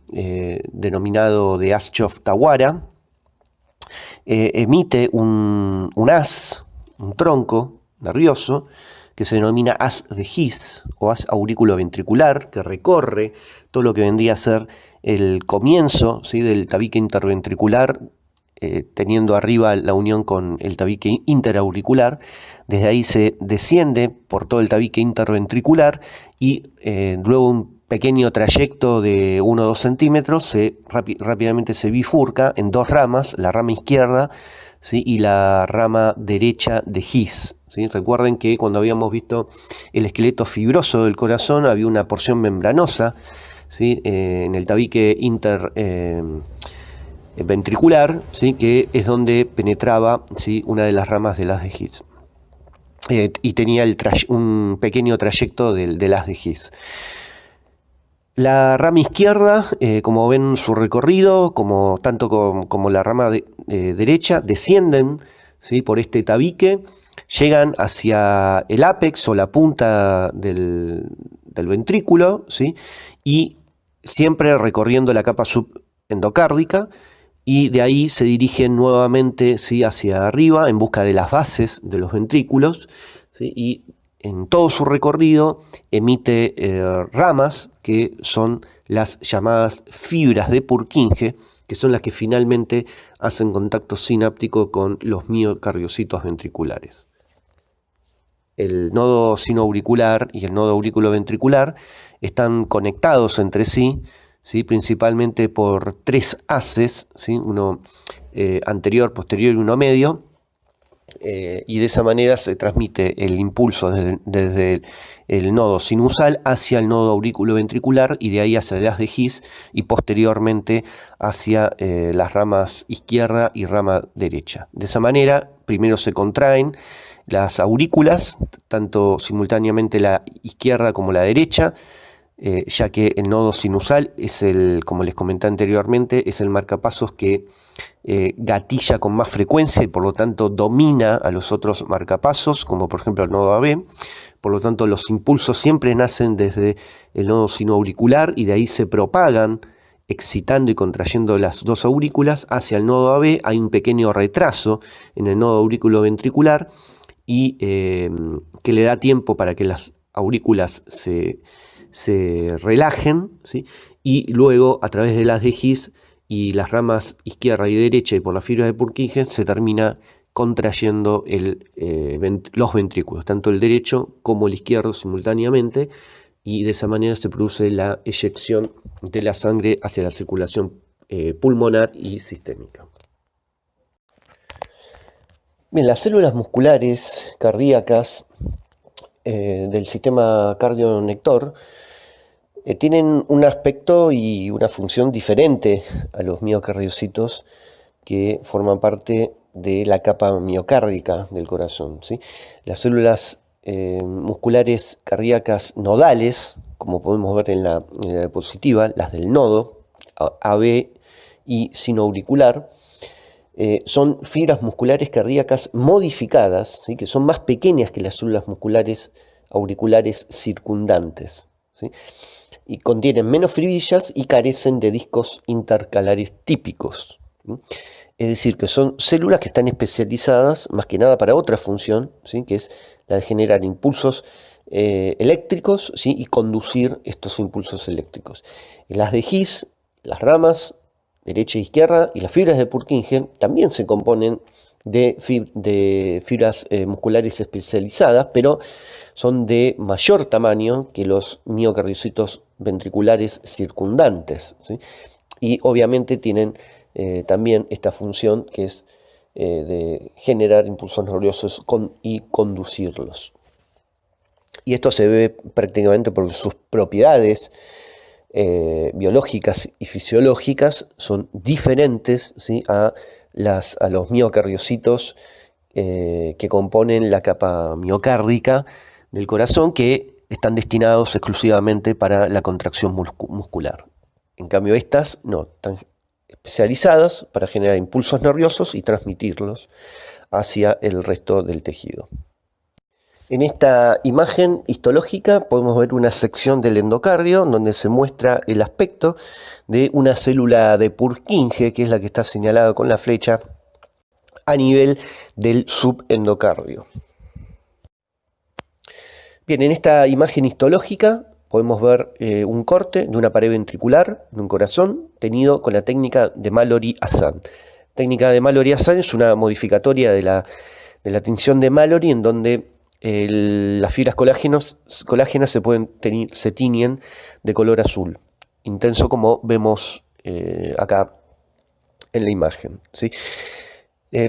Speaker 1: denominado de Aschoff-Tawara, emite un haz, un tronco nervioso, que se denomina haz de His o haz aurículo-ventricular, que recorre todo lo que vendría a ser el comienzo, ¿sí?, del tabique interventricular, teniendo arriba la unión con el tabique interauricular. Desde ahí se desciende por todo el tabique interventricular y luego un pequeño trayecto de 1 o 2 centímetros rápidamente se bifurca en dos ramas, la rama izquierda, ¿sí?, y la rama derecha de His, ¿sí? Recuerden que cuando habíamos visto el esqueleto fibroso del corazón había una porción membranosa, ¿sí?, en el tabique ventricular, ¿sí?, que es donde penetraba, ¿sí?, una de las ramas del haz de His. Y tenía un pequeño trayecto del haz de His. La rama izquierda, como ven su recorrido, tanto como la rama derecha, descienden, ¿sí?, por este tabique, llegan hacia el ápex o la punta del ventrículo, ¿sí?, y siempre recorriendo la capa subendocárdica, y de ahí se dirigen nuevamente, ¿sí?, hacia arriba en busca de las bases de los ventrículos, ¿sí?, y en todo su recorrido emite ramas que son las llamadas fibras de Purkinje, que son las que finalmente hacen contacto sináptico con los miocardiocitos ventriculares. El nodo sinoauricular y el nodo aurículo-ventricular están conectados entre sí, ¿sí?, principalmente por 3 haces, ¿sí?, uno anterior, posterior y uno medio, y de esa manera se transmite el impulso desde el nodo sinusal hacia el nodo aurículo-ventricular y de ahí hacia el haz de His y posteriormente hacia las ramas izquierda y rama derecha. De esa manera, primero se contraen las aurículas, tanto simultáneamente la izquierda como la derecha, ya que el nodo sinusal es como les comenté anteriormente, es el marcapasos que gatilla con más frecuencia y por lo tanto domina a los otros marcapasos, como por ejemplo el nodo AB. Por lo tanto, los impulsos siempre nacen desde el nodo sinoauricular y de ahí se propagan excitando y contrayendo las dos aurículas hacia el nodo AB. Hay un pequeño retraso en el nodo aurículo-ventricular y que le da tiempo para que las aurículas se relajen, ¿sí? Y luego a través de las de His y las ramas izquierda y derecha y por las fibras de Purkinje se termina contrayendo los ventrículos, tanto el derecho como el izquierdo simultáneamente, y de esa manera se produce la eyección de la sangre hacia la circulación pulmonar y sistémica. Bien, las células musculares cardíacas del sistema cardionector tienen un aspecto y una función diferente a los miocardiocitos que forman parte de la capa miocárdica del corazón, ¿sí? Las células musculares cardíacas nodales, como podemos ver en la diapositiva, las del nodo, AB y sinoauricular, son fibras musculares cardíacas modificadas, ¿sí? Que son más pequeñas que las células musculares auriculares circundantes, ¿sí? Y contienen menos fibrillas y carecen de discos intercalares típicos, ¿sí? Es decir, que son células que están especializadas más que nada para otra función, ¿sí? Que es la de generar impulsos eléctricos, ¿sí? Y conducir estos impulsos eléctricos. En las de His, las ramas derecha e izquierda y las fibras de Purkinje también se componen de fibras musculares especializadas, pero son de mayor tamaño que los miocardiocitos ventriculares circundantes, ¿sí? Y obviamente tienen también esta función que es de generar impulsos nerviosos y conducirlos. Y esto se ve prácticamente por sus propiedades biológicas y fisiológicas son diferentes, ¿sí? a los miocardiocitos que componen la capa miocárdica del corazón, que están destinados exclusivamente para la contracción muscular. En cambio, estas no, están especializadas para generar impulsos nerviosos y transmitirlos hacia el resto del tejido. En esta imagen histológica podemos ver una sección del endocardio donde se muestra el aspecto de una célula de Purkinje, que es la que está señalada con la flecha, a nivel del subendocardio. Bien, en esta imagen histológica podemos ver un corte de una pared ventricular de un corazón tenido con la técnica de Mallory-Hassan. La técnica de Mallory-Hassan es una modificatoria de la tinción de Mallory, en donde las fibras colágenas se tiñen de color azul intenso, como vemos acá en la imagen, ¿sí?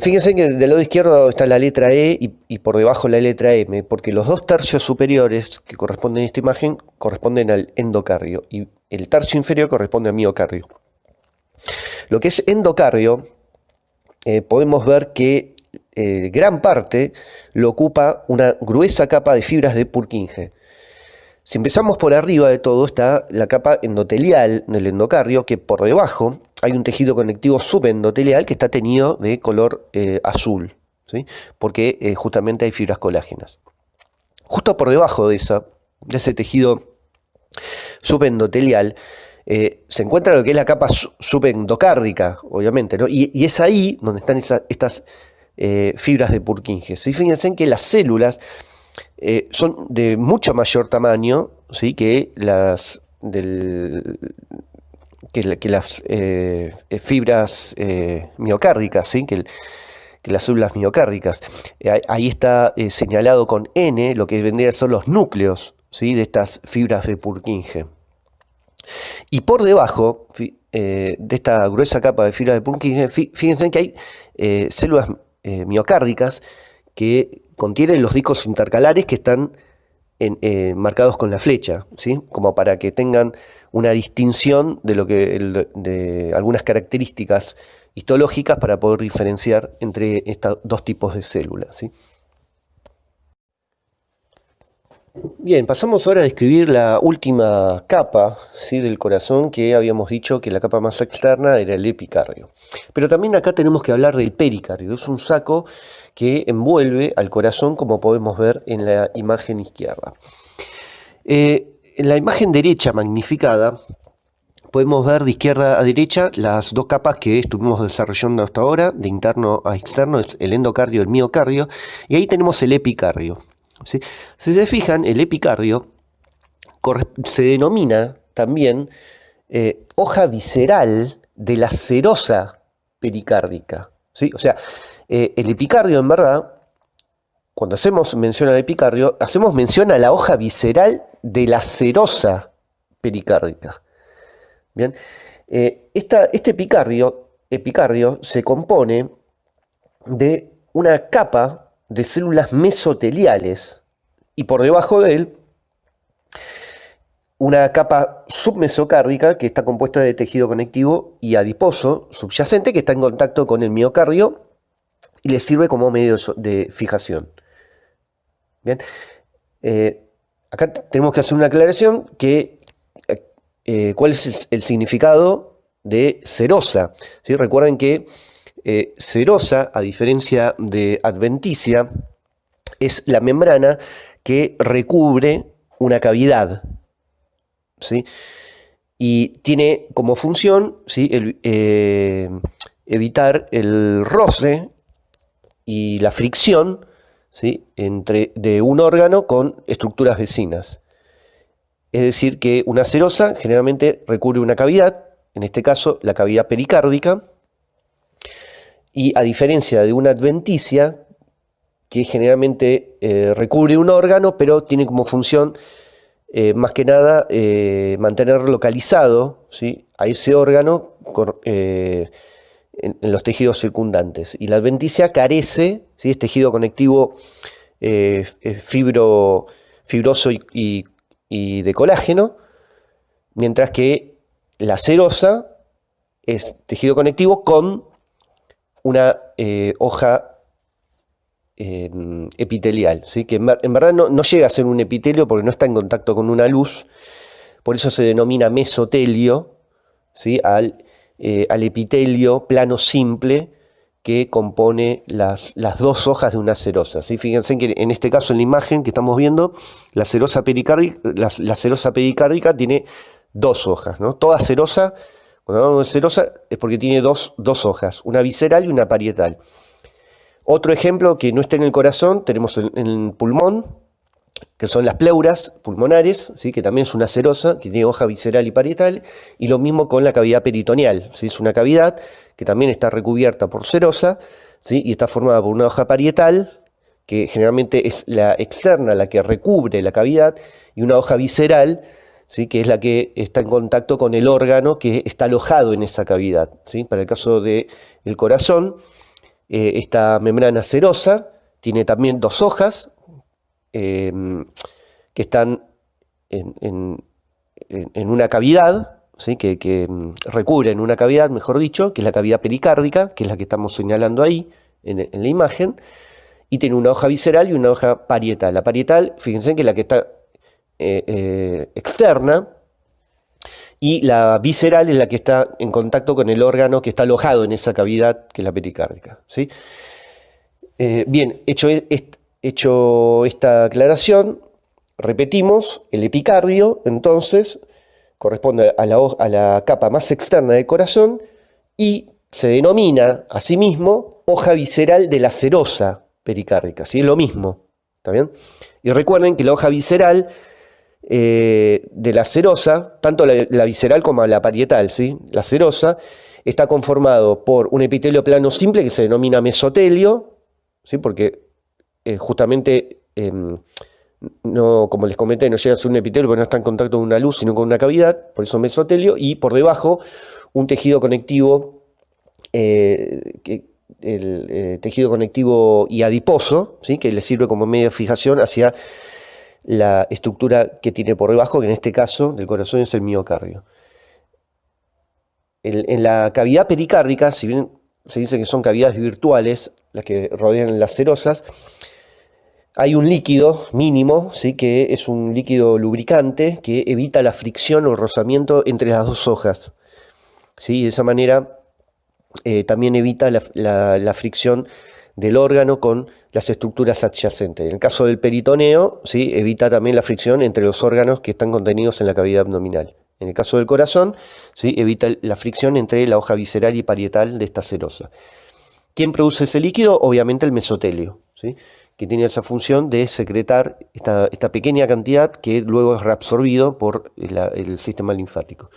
Speaker 1: Fíjense que del lado izquierdo está la letra E y por debajo la letra M, porque los dos tercios superiores que corresponden a esta imagen corresponden al endocardio y el tercio inferior corresponde al miocardio. Lo que es endocardio, podemos ver que gran parte lo ocupa una gruesa capa de fibras de Purkinje. Si empezamos por arriba de todo está la capa endotelial del endocardio, que por debajo hay un tejido conectivo subendotelial que está teñido de color azul, ¿sí? Porque justamente hay fibras colágenas. Justo por debajo de ese tejido subendotelial se encuentra lo que es la capa subendocárdica, obviamente, ¿no? Y es ahí donde están estas fibras de Purkinje, ¿sí? Fíjense que las células son de mucho mayor tamaño, ¿sí? que las fibras miocárdicas, ¿sí? que las células miocárdicas. Ahí está señalado con N lo que vendrían a ser los núcleos, ¿sí? de estas fibras de Purkinje. Y por debajo de esta gruesa capa de fibras de Purkinje, fíjense que hay células miocárdicas que contienen los discos intercalares que están marcados con la flecha, ¿sí? Como para que tengan una distinción de algunas características histológicas para poder diferenciar entre estos dos tipos de células, ¿sí? Bien, pasamos ahora a describir la última capa, ¿sí? del corazón, que habíamos dicho que la capa más externa era el epicardio. Pero también acá tenemos que hablar del pericardio. Es un saco que envuelve al corazón, como podemos ver en la imagen izquierda. En la imagen derecha magnificada podemos ver de izquierda a derecha las dos capas que estuvimos desarrollando hasta ahora, de interno a externo, es el endocardio y el miocardio, y ahí tenemos el epicardio, ¿sí? Si se fijan, el epicardio se denomina también hoja visceral de la serosa pericárdica, ¿sí? O sea, el epicardio, en verdad, cuando hacemos mención al epicardio, hacemos mención a la hoja visceral de la serosa pericárdica. Bien, este epicardio se compone de una capa de células mesoteliales y por debajo de él una capa submesocárdica que está compuesta de tejido conectivo y adiposo subyacente que está en contacto con el miocardio y le sirve como medio de fijación. Bien, acá tenemos que hacer una aclaración que ¿cuál es el significado de serosa? ¿Sí? Recuerden que serosa, a diferencia de adventicia, es la membrana que recubre una cavidad, ¿sí? Y tiene como función, ¿sí?, evitar el roce y la fricción, ¿sí?, de un órgano con estructuras vecinas. Es decir, que una serosa generalmente recubre una cavidad, en este caso la cavidad pericárdica, y a diferencia de una adventicia, que generalmente recubre un órgano, pero tiene como función, más que nada, mantener localizado, ¿sí?, a ese órgano en los tejidos circundantes. Y la adventicia carece, ¿sí?, es tejido conectivo fibroso y de colágeno, mientras que la serosa es tejido conectivo con una hoja epitelial, ¿sí?, que en verdad no llega a ser un epitelio porque no está en contacto con una luz, por eso se denomina mesotelio, ¿sí?, al epitelio plano simple que compone las dos hojas de una serosa, ¿sí? Fíjense que en este caso, en la imagen que estamos viendo, la serosa pericárdica tiene dos hojas, ¿no? Toda serosa, cuando hablamos de serosa, es porque tiene dos hojas, una visceral y una parietal. Otro ejemplo que no está en el corazón, tenemos en el pulmón, que son las pleuras pulmonares, ¿sí?, que también es una serosa, que tiene hoja visceral y parietal, y lo mismo con la cavidad peritoneal, ¿sí? Es una cavidad que también está recubierta por serosa, ¿sí?, y está formada por una hoja parietal, que generalmente es la externa, la que recubre la cavidad, y una hoja visceral, ¿sí?, que es la que está en contacto con el órgano que está alojado en esa cavidad, ¿sí? Para el caso del corazón, esta membrana serosa tiene también dos hojas, que están en una cavidad, ¿sí?, que recubren una cavidad, mejor dicho, que es la cavidad pericárdica, que es la que estamos señalando ahí en la imagen, y tiene una hoja visceral y una hoja parietal. La parietal, fíjense que es la que está externa, y la visceral es la que está en contacto con el órgano que está alojado en esa cavidad, que es la pericárdica, ¿sí? Bien, hecho esta aclaración, repetimos, el epicardio, entonces, corresponde a la capa más externa del corazón y se denomina, asimismo, hoja visceral de la serosa pericárdica, ¿sí? Es lo mismo, ¿está bien? Y recuerden que la hoja visceral de la serosa, tanto la visceral como la parietal, ¿sí?, la serosa, está conformado por un epitelio plano simple que se denomina mesotelio, ¿sí?, porque justamente, no, como les comenté, no llega a ser un epitelio porque no está en contacto con una luz, sino con una cavidad, por eso mesotelio, y por debajo un tejido conectivo, tejido conectivo y adiposo, ¿sí?, que le sirve como medio de fijación hacia la estructura que tiene por debajo, que en este caso del corazón es el miocardio. En la cavidad pericárdica, si bien se dice que son cavidades virtuales las que rodean las serosas, hay un líquido mínimo, ¿sí?, que es un líquido lubricante que evita la fricción o el rozamiento entre las dos hojas, ¿sí? De esa manera también evita la fricción del órgano con las estructuras adyacentes. En el caso del peritoneo, ¿sí?, evita también la fricción entre los órganos que están contenidos en la cavidad abdominal. En el caso del corazón, ¿sí?, evita la fricción entre la hoja visceral y parietal de esta serosa. ¿Quién produce ese líquido? Obviamente el mesotelio, ¿sí?, que tiene esa función de secretar esta pequeña cantidad que luego es reabsorbido por el sistema linfático.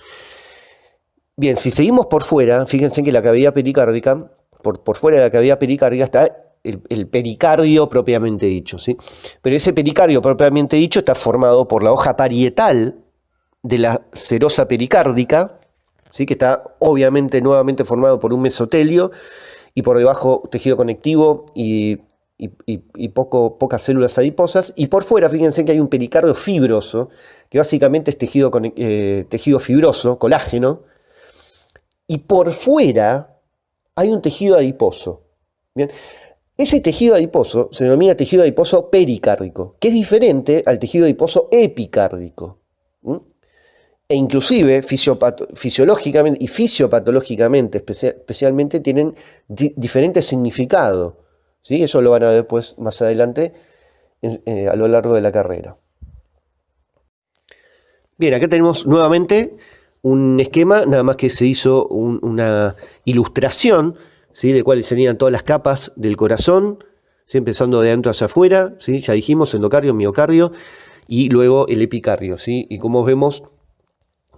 Speaker 1: Bien, si seguimos por fuera, fíjense que la cavidad pericárdica, por fuera de la cavidad pericárdica está el pericardio propiamente dicho, ¿sí? Pero ese pericardio propiamente dicho está formado por la hoja parietal de la serosa pericárdica, ¿sí?, que está obviamente nuevamente formado por un mesotelio, y por debajo tejido conectivo y pocas células adiposas, y por fuera fíjense que hay un pericardio fibroso, que básicamente es tejido fibroso, colágeno, y por fuera hay un tejido adiposo. Bien, ese tejido adiposo se denomina tejido adiposo pericárdico, que es diferente al tejido adiposo epicárdico. E inclusive fisiológicamente y fisiopatológicamente especialmente tienen diferentes significados, ¿sí? Eso lo van a ver después, más adelante, a lo largo de la carrera. Bien, acá tenemos nuevamente un esquema, nada más que se hizo una ilustración, ¿sí?, de cuáles serían todas las capas del corazón, ¿sí?, empezando de adentro hacia afuera, ¿sí?, ya dijimos, endocardio, miocardio, y luego el epicardio, ¿sí?, y como vemos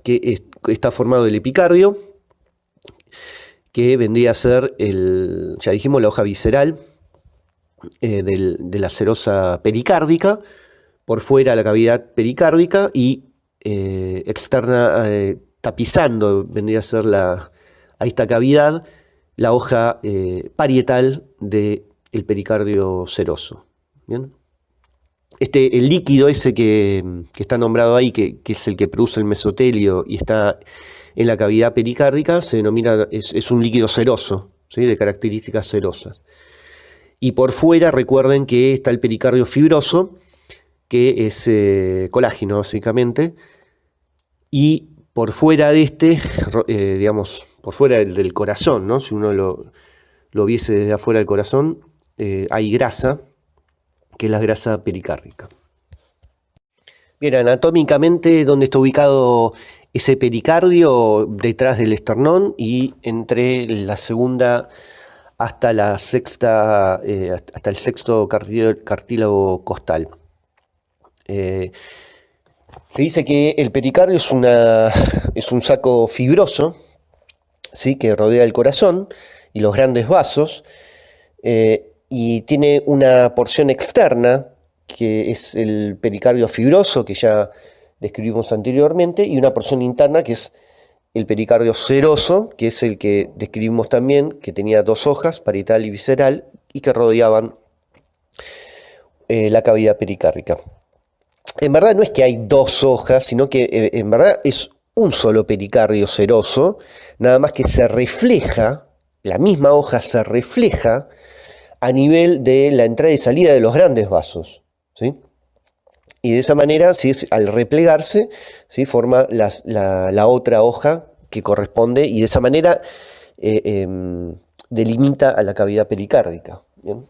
Speaker 1: que está formado el epicardio, que vendría a ser, ya dijimos, la hoja visceral de la serosa pericárdica, por fuera la cavidad pericárdica, y externa, tapizando, vendría a ser a esta cavidad, la hoja parietal del pericardio seroso. ¿Bien? El líquido ese que está nombrado ahí, que es el que produce el mesotelio y está en la cavidad pericárdica, se denomina, es un líquido seroso, ¿sí?, de características serosas. Y por fuera recuerden que está el pericardio fibroso, que es colágeno básicamente, y por fuera de digamos, por fuera del corazón, ¿no?, si uno lo viese desde afuera del corazón, hay grasa, que es la grasa pericárdica. Bien, anatómicamente, ¿dónde está ubicado ese pericardio? Detrás del esternón y entre la segunda hasta la sexta, hasta el sexto cartílago costal. Se dice que el pericardio es un saco fibroso, ¿sí?, que rodea el corazón y los grandes vasos, y tiene una porción externa, que es el pericardio fibroso, que ya describimos anteriormente, y una porción interna, que es el pericardio seroso, que es el que describimos también, que tenía dos hojas, parietal y visceral, y que rodeaban la cavidad pericárdica. En verdad no es que hay dos hojas, sino que en verdad es un solo pericardio seroso, nada más que se refleja, la misma hoja se refleja a nivel de la entrada y salida de los grandes vasos, ¿sí? Y de esa manera, ¿sí?, al replegarse, ¿sí?, forma la otra hoja que corresponde, y de esa manera delimita a la cavidad pericárdica. ¿Bien?